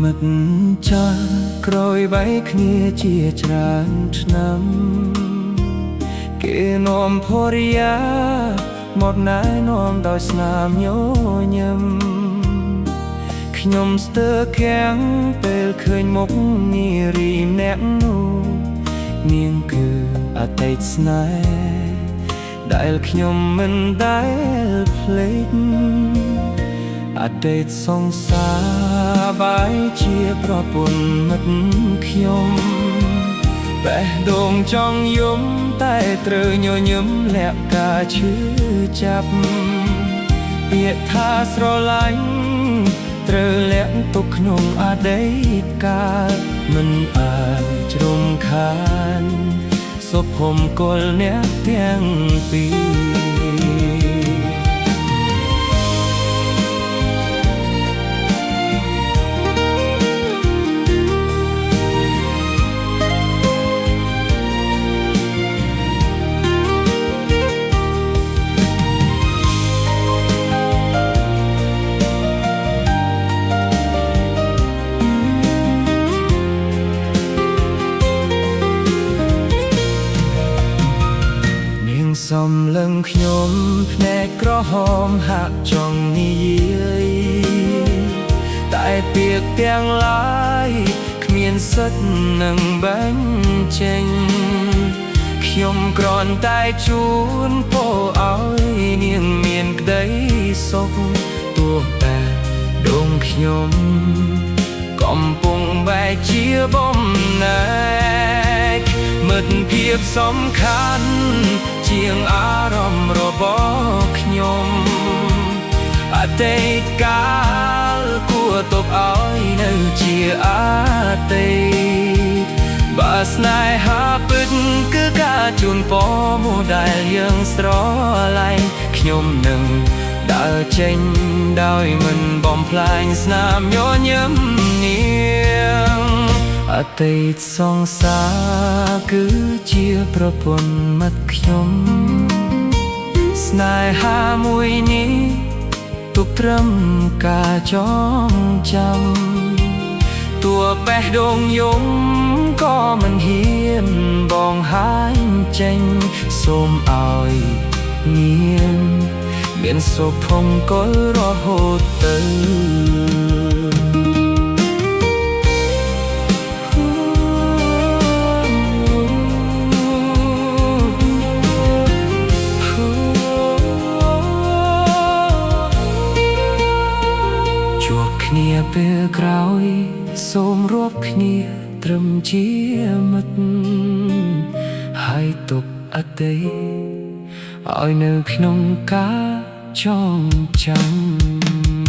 មិត្តចាស់ក្រោយបែកគ្នាជាច្រើនឆ្នាំគេនាំភរិយាមកណែនាំដោយស្នាមញញឹមខ្ញុំស្ទើរខាំងពេលឃើញមុខនារីម្នាក់នោះនាងគឺអតីតស្នេហ៍ដែលខ្ញុំមិនដែលភ្លេចអតីតសង្សារបែរជាប្រពន្ធមិត្តខ្ញុំបេះដូងចង់យំតែត្រូវញញឹមលាក់ការឈឺចាប់ពាក្យថាស្រឡាញ់ត្រូវលាក់ទុកក្នុងអតីតកាលមិនអាចជ្រំខានសុភមង្គលអ្នកទាំងពីរសំឡឹងខ្ញុំភ្នែកក្រហមហាក់ចង់និយាយតែពាក្យទាំងឡាយគ្មានសិទ្ធនឹងបញ្ចេញខ្ញុំគ្រាន់តែជូនពរឲ្យនាងមានក្តីសុខទោះតែដងខ្ញុំកំពុងបែកជាបំណែកមិត្តភាពសំខាន់ជាងអារម្មណ៍របស់ខ្ញុំអតីតកាលគួរទុកឲ្យនៅជាអតីតបើស្នេហាពិតគឺការជូនពរមួយដែលយើងស្រឡាញ់ខ្ញុំនឹងដើរចេញដោយមិនបំផ្លាញស្នាមញញឹមនាងអតីតសង្សារគឺជាប្រពន្ធមិត្តខ្ញុំស្នេហាមួយនេះទុកត្រឹមការចងចាំតួបេះដូងយំក៏មិនហ៊ានបងហាញចេញសូមឲ្យមានសុភមង្គលរហូតទៅគ្នាពេលក្រោយសូមរាប់គ្នាត្រឹមជាមិត្តហើយទុកអតីតឲ្យនៅក្នុងការចងចាំ